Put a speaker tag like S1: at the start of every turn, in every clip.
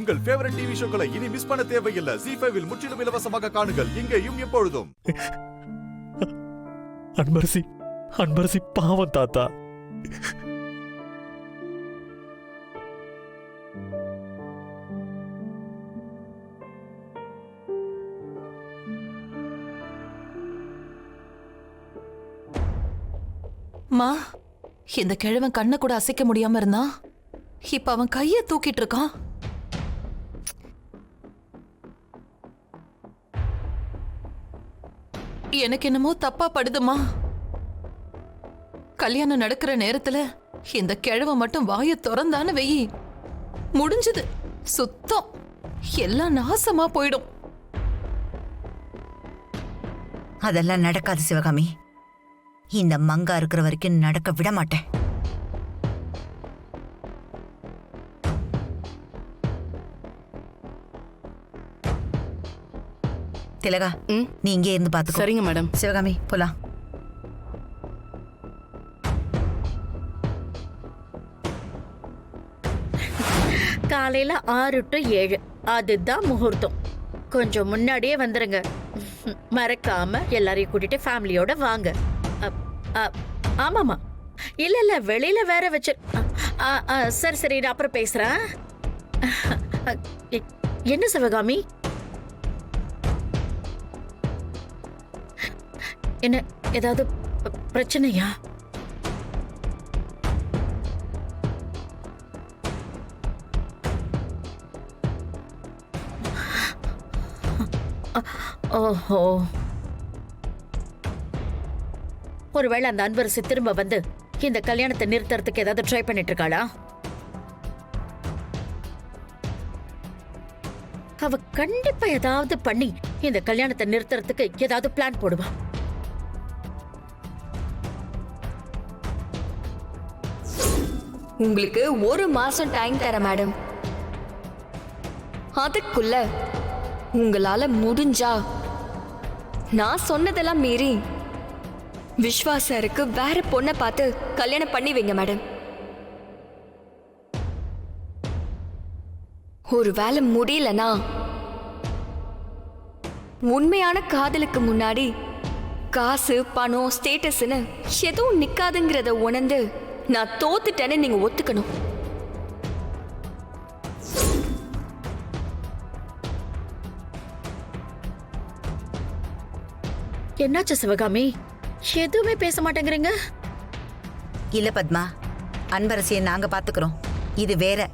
S1: உங்கள் favourite TV ஷோக்களை இனி miss பண்ண தேவையில்லை. ZEE5 இல் முற்றிலும் இலவசமாக காணுங்கள், இங்கேயும் எப்பொழுதும்.
S2: அன்பரசி பாவம் தாத்தா.
S3: மா, இந்த கிழவன் கண்ணை கூட அசைக்க முடியாம இருந்தான். இப்ப அவன் கைய தூக்கிட்டு இருக்கான். எனக்கு என்னமோ தப்பா படுதுமா. கல்யாணம் நடக்கிற நேரத்துல இந்த கிழவன் மட்டும் வாயை திறந்தான்னு வெயி, முடிஞ்சது, சுத்தம் எல்லாம் நாசமா போயிடும்.
S4: அதெல்லாம் நடக்காது சிவகாமி. இந்த மங்கா இருக்கிற வரைக்கும் நடக்க விட மாட்டேன். திலகா, நீ இங்கே இருந்து பாத்துக்கோ.
S5: சரிங்க மேடம்.
S4: சிவகாமி போலாம்.
S6: காலையில 6 to 7 அதுதான் முகூர்த்தம். கொஞ்சம் முன்னாடியே வந்துருங்க. மறக்காம எல்லாரையும் கூட்டிட்டு ஃபேமிலியோட வாங்க. ஆமாமா, இல்ல வெளியில வேற வச்சு. சரி நான் அப்புறம் பேசுறேன். என்ன சிவகாமி, என்ன ஏதாவது பிரச்சனையா? ஓஹோ, ஒருவேளை அந்த அன்பரசி திரும்ப வந்து இந்த கல்யாணத்தை நிறுத்துறதுக்கு ஏதாவது ட்ரை பண்ணிட்டு இருக்காளா? அவ கண்டிப்பா ஏதாவது பண்ணி இந்த கல்யாணத்தை நிறுத்துறதுக்கு ஏதாவது பிளான் போடுவா.
S7: உங்களுக்கு 1 மாசம் டைம் தர மேடம். அதுக்குள்ள உங்களால முடிஞ்சா நான் சொன்னதெல்லாம் மீறி விஸ்வாசருக்கு வேற பொண்ணை பார்த்து கல்யாணம் பண்ணி வைங்க மேடம். ஒரு வேலை முடியலனா உண்மையான காதலுக்கு முன்னாடி காசு, பணம், ஸ்டேட்டஸ்னு எதுவும் நிக்காதுங்கிறத உணர்ந்து நான் தோத்துட்டேன்னு நீங்க ஒத்துக்கணும்.
S6: என்னாச்சு சிவகாமி, எதுவுமே பேச மாட்டேங்கிறீங்க?
S4: இல்ல பத்மா, அன்பரசியை நாங்க பாத்துக்கிறோம். இது வேற.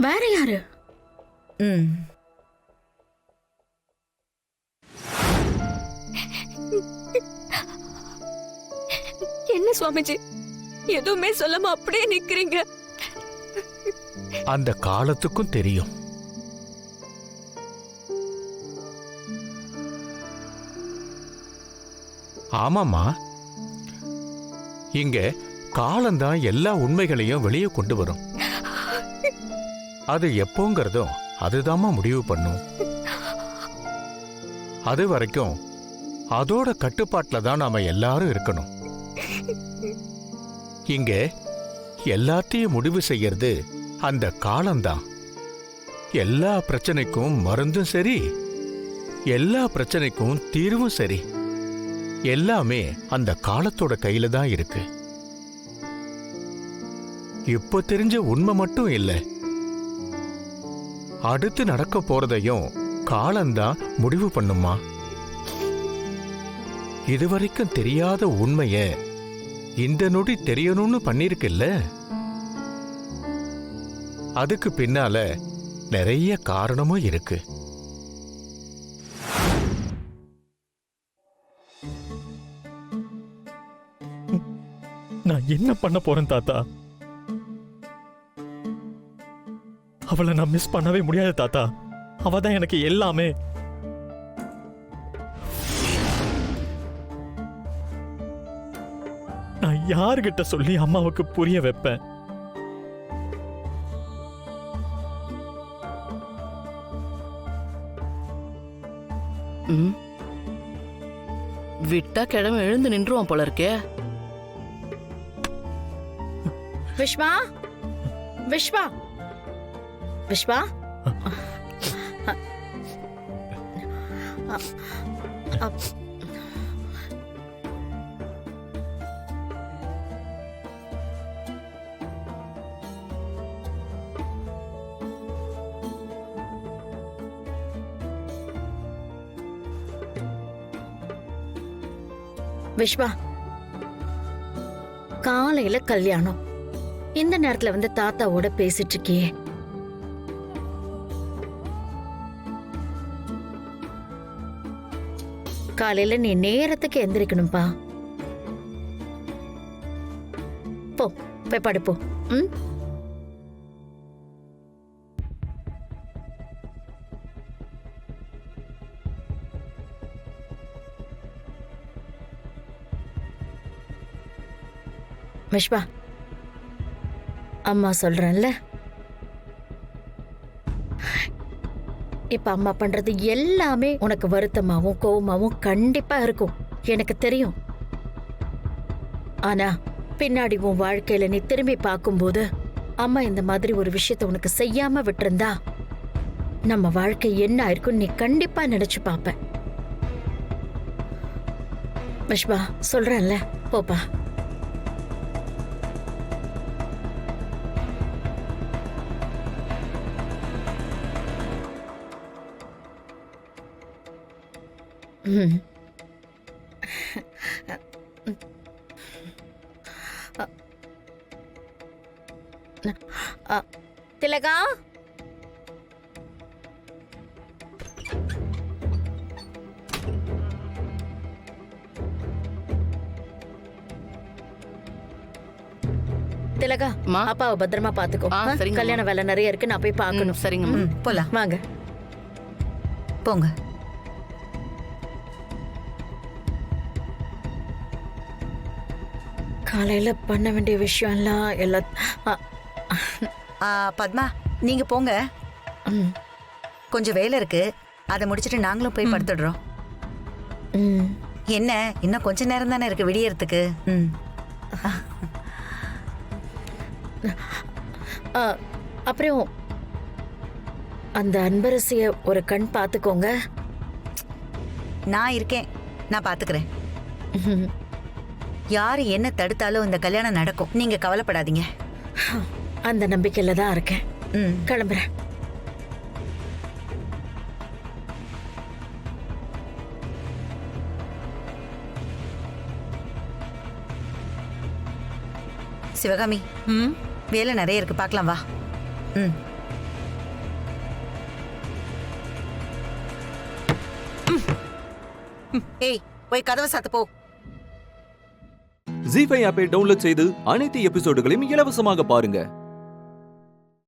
S6: வேற யாரு?
S7: என்ன சுவாமிஜி, எதுவுமே சொல்லாம அப்படியே நிக்கிறீங்க?
S2: அந்த காலத்துக்கும் தெரியும். ஆமாமா, இங்க காலம்தான் எல்லா உண்மைகளையும் வெளியே கொண்டு வரும். அது எப்போங்கிறதும் அதுதாம்மா முடிவு பண்ணும். அது வரைக்கும் அதோட கட்டுப்பாட்டில் தான் நாம எல்லாரும் இருக்கணும். இங்க எல்லாத்தையும் முடிவு செய்யறது அந்த காலம்தான். எல்லா பிரச்சனைக்கும் மருந்தும் சரி, எல்லா பிரச்சனைக்கும் தீர்வும் சரி, எல்லாமே அந்த காலத்தோட கையில தான் இருக்கு. இப்போ தெரிஞ்ச உண்மை மட்டும் இல்ல, அடுத்து நடக்க போறதையும் காலம்தான் முடிவு பண்ணுமா. இதுவரைக்கும் தெரியாத உண்மைய இந்த நொடி தெரியணும்னு பண்ணிருக்குல்ல. அதுக்கு பின்னால நிறைய காரணமும் இருக்கு.
S8: நான் என்ன பண்ண போறேன் தாத்தா? அவளை நான் மிஸ் பண்ணவே முடியாது தாத்தா. அவ தான் எனக்கு எல்லாமே. நான் யாருகிட்ட சொல்லி அம்மாவுக்கு புரிய வைப்பேன்?
S5: விட்டா கிழமை எழுந்து நின்றுவான் போல இருக்கே.
S6: விஷ்வா, விஷ்வா, விஸ்வா விஸ்வா, காலையில கல்யாணம், இந்த நேரத்துல வந்து தாத்தாவோட பேசிட்டு இருக்கியே. காலையில நீ நேரத்துக்கு எந்திரிக்கணும்பா. போ போய் படுப்போ. ம். விஸ்வா, அம்மா சொல்றேன்ல, இப்ப அம்மா பண்றது எல்லாமே உனக்கு வருத்தமாவும் கோவமாவும் கண்டிப்பா இருக்கும், எனக்கு தெரியும். ஆனா பின்னாடி உன் வாழ்க்கையில நீ திரும்பி பார்க்கும்போது அம்மா இந்த மாதிரி ஒரு விஷயத்த உனக்கு செய்யாம விட்டிருந்தா நம்ம வாழ்க்கை என்ன ஆயிருக்கும் நீ கண்டிப்பா நினைச்சு பாப்ப. விஸ்வா, சொல்றேன்ல, போப்பா. ம். திலகா, திலகா,
S5: அம்மா.
S6: அப்பாவை பத்திரமா பாத்துக்கோ.
S5: ஆ, சரிங்கம்மா.
S6: கல்யாண வேலை நிறைய இருக்கு, நான் போய் பார்க்கணும்.
S5: சரிங்கம்மா.
S4: போலாம்
S6: வாங்க.
S4: போங்க.
S6: காலையில பண்ண வேண்டிய விஷயம் எல்லாம்
S4: பத்மா, நீங்க போங்க.
S6: ம்,
S4: கொஞ்சம் வேலை இருக்கு, அதை முடிச்சிட்டு நாங்களும் போய் படுத்துடுறோம்.
S6: ம்.
S4: என்ன, இன்னும் கொஞ்ச நேரம் தானே இருக்கு விடியறதுக்கு. ம்.
S6: அப்புறம் அந்த அன்பரசிய ஒரு கண் பாத்துக்கோங்க.
S4: நான் இருக்கேன், நான் பாத்துக்கிறேன். யாரு என்ன தடுத்தாலும் இந்த கல்யாணம் நடக்கும், நீங்க கவலைப்படாதீங்க.
S6: அந்த நம்பிக்கையில தான் இருக்கேன்.
S4: ம்.
S6: கிளம்புறேன்.
S4: சிவகாமி,
S3: ம்
S4: வேலை நிறைய இருக்கு, பார்க்கலாம் வா. ம். ஏய், போய் கதவை சாத்து போ.
S9: ஜீ5 ஆப்பை டவுன்லோட் செய்து அனைத்து எபிசோடுகளையும் இலவசமாக பாருங்க.